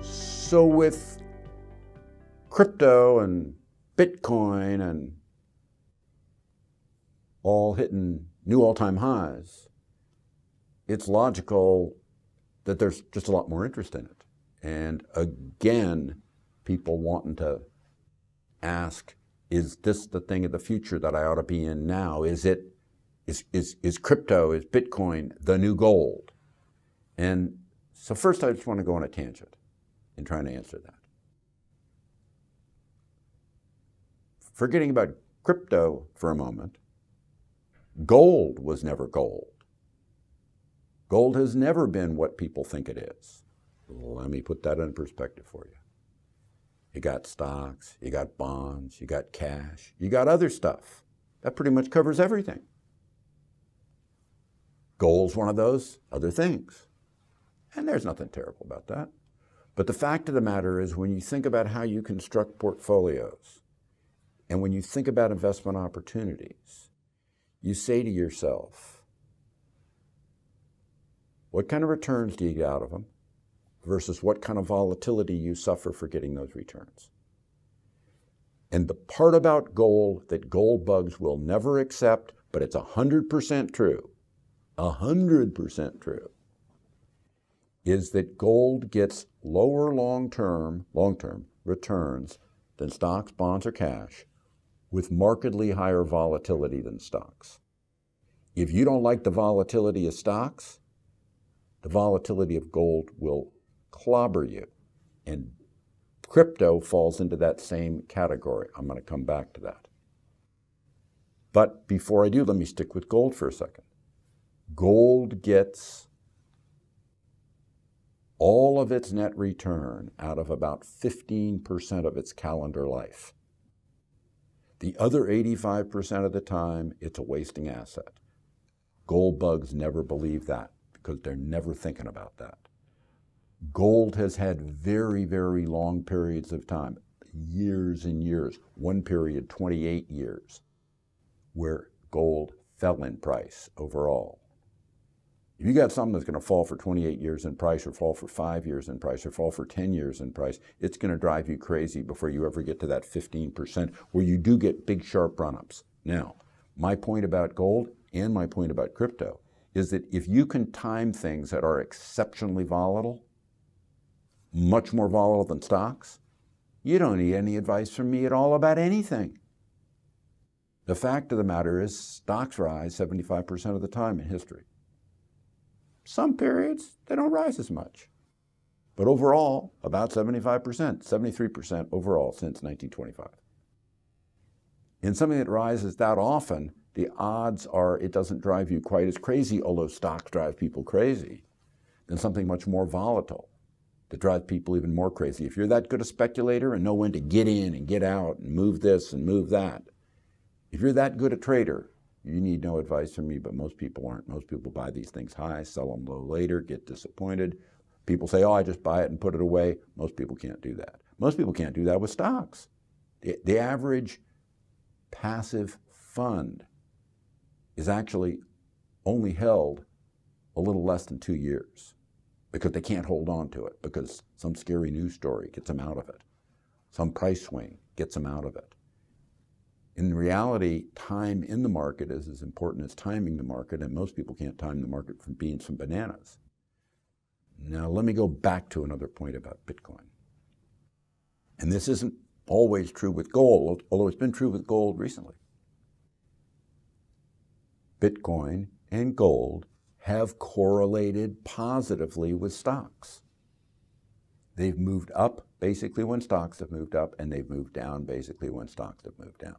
So with crypto and Bitcoin and all hitting new all-time highs, it's logical that there's just a lot more interest in it. And again, people wanting to ask, is this the thing of the future that I ought to be in now? Is crypto, is Bitcoin the new gold? And so first I just want to go on a tangent in trying to answer that. Forgetting about crypto for a moment, gold was never gold. Gold has never been what people think it is. Let me put that in perspective for you. You got stocks, you got bonds, you got cash, you got other stuff. That pretty much covers everything. Gold's one of those other things. And there's nothing terrible about that. But the fact of the matter is, when you think about how you construct portfolios, and when you think about investment opportunities, you say to yourself, what kind of returns do you get out of them versus what kind of volatility you suffer for getting those returns? And the part about gold that gold bugs will never accept, but it's 100% true, 100% true, is that gold gets lower long-term returns than stocks, bonds, or cash with markedly higher volatility than stocks. If you don't like the volatility of stocks, the volatility of gold will clobber you. And crypto falls into that same category. I'm going to come back to that. But before I do, let me stick with gold for a second. Gold gets all of its net return out of about 15% of its calendar life. The other 85% of the time, it's a wasting asset. Gold bugs never believe that because they're never thinking about that. Gold has had very, very long periods of time, years and years, one period 28 years, where gold fell in price overall. If you got something that's going to fall for 28 years in price, or fall for 5 years in price, or fall for 10 years in price, it's going to drive you crazy before you ever get to that 15% where you do get big sharp run-ups. Now, my point about gold and my point about crypto is that if you can time things that are exceptionally volatile, much more volatile than stocks, you don't need any advice from me at all about anything. The fact of the matter is, stocks rise 75% of the time in history. Some periods, they don't rise as much. But overall, about 75%, 73% overall since 1925. In something that rises that often, the odds are it doesn't drive you quite as crazy, although stocks drive people crazy, than something much more volatile that drives people even more crazy. If you're that good a speculator and know when to get in and get out and move this and move that, if you're that good a trader, you need no advice from me, but most people aren't. Most people buy these things high, sell them low later, get disappointed. People say, oh, I just buy it and put it away. Most people can't do that. Most people can't do that with stocks. The average passive fund is actually only held a little less than 2 years because they can't hold on to it, because some scary news story gets them out of it. Some price swing gets them out of it. In reality, time in the market is as important as timing the market, and most people can't time the market from beans from bananas. Now, let me go back to another point about Bitcoin. And this isn't always true with gold, although it's been true with gold recently. Bitcoin and gold have correlated positively with stocks. They've moved up basically when stocks have moved up, and they've moved down basically when stocks have moved down.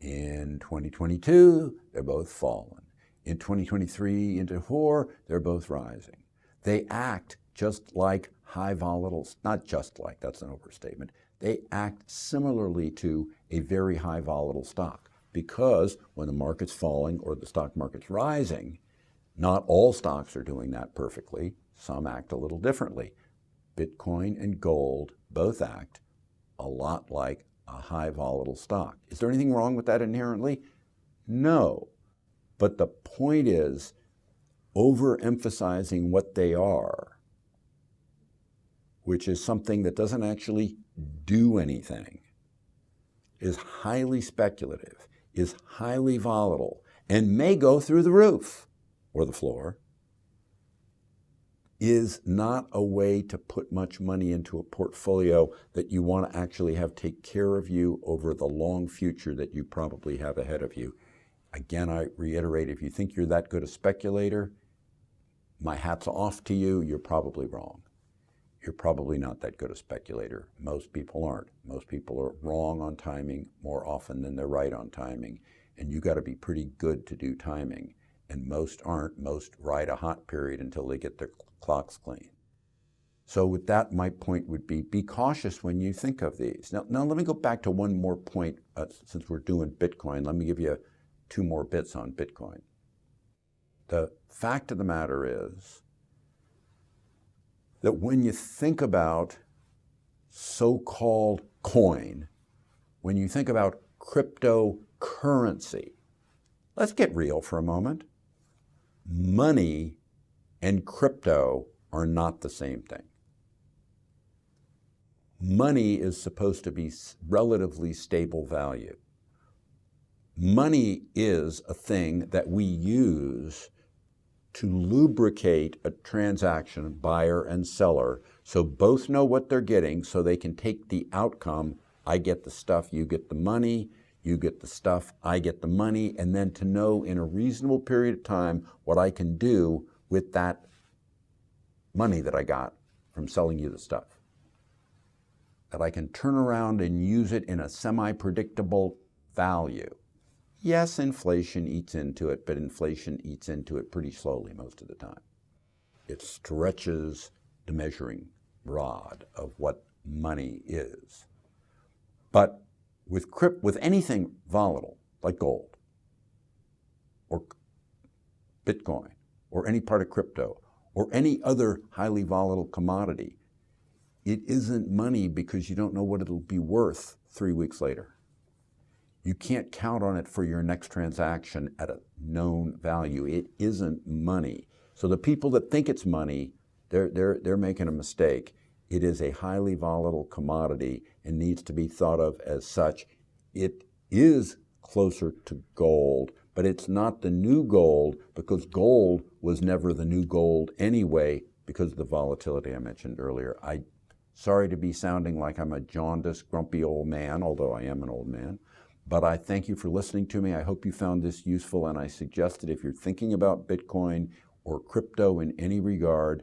In 2022, they're both fallen. In 2023 into 4, they're both rising. They act just like high volatiles, not just like, that's an overstatement. They act similarly to a very high volatile stock, because when the market's falling or the stock market's rising, not all stocks are doing that perfectly. Some act a little differently. Bitcoin and gold both act a lot like a high volatile stock. Is there anything wrong with that inherently? No. But the point is, overemphasizing what they are which is something that doesn't actually do anything, is highly speculative, is highly volatile, and may go through the roof or the floor, is not a way to put much money into a portfolio that you want to actually have take care of you over the long future that you probably have ahead of you. Again, I reiterate, if you think you're that good a speculator, my hat's off to you, you're probably wrong. You're probably not that good a speculator. Most people aren't. Most people are wrong on timing more often than they're right on timing, and you got to be pretty good to do timing. And most aren't. Most ride a hot period until they get their clocks clean. So with that, my point would be cautious when you think of these. Now let me go back to one more point. Since we're doing Bitcoin, let me give you 2 more bits on Bitcoin. The fact of the matter is that when you think about so-called coin, when you think about cryptocurrency, let's get real for a moment. Money and crypto are not the same thing. Money is supposed to be relatively stable value. Money is a thing that we use to lubricate a transaction, buyer and seller, so both know what they're getting, so they can take the outcome. I get the stuff, you get the money, you get the stuff, I get the money, and then to know in a reasonable period of time what I can do with that money that I got from selling you the stuff. That I can turn around and use it in a semi-predictable value. Yes, inflation eats into it, but inflation eats into it pretty slowly most of the time. It stretches the measuring rod of what money is. But with anything volatile, like gold, or Bitcoin, or any part of crypto, or any other highly volatile commodity, it isn't money because you don't know what it'll be worth 3 weeks later. You can't count on it for your next transaction at a known value. It isn't money. So the people that think it's money, they're making a mistake. It is a highly volatile commodity and needs to be thought of as such. It is closer to gold, but it's not the new gold, because gold was never the new gold anyway because of the volatility I mentioned earlier. I'm sorry to be sounding like I'm a jaundiced, grumpy old man, although I am an old man. But I thank you for listening to me. I hope you found this useful, and I suggest that if you're thinking about Bitcoin or crypto in any regard,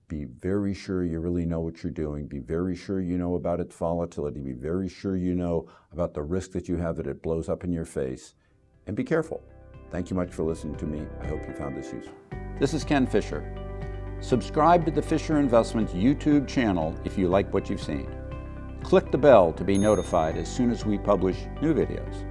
be very sure you really know what you're doing. Be very sure you know about its volatility. Be very sure you know about the risk that you have that it blows up in your face. And be careful. Thank you much for listening to me. I hope you found this useful. This is Ken Fisher. Subscribe to the Fisher Investments YouTube channel if you like what you've seen. Click the bell to be notified as soon as we publish new videos.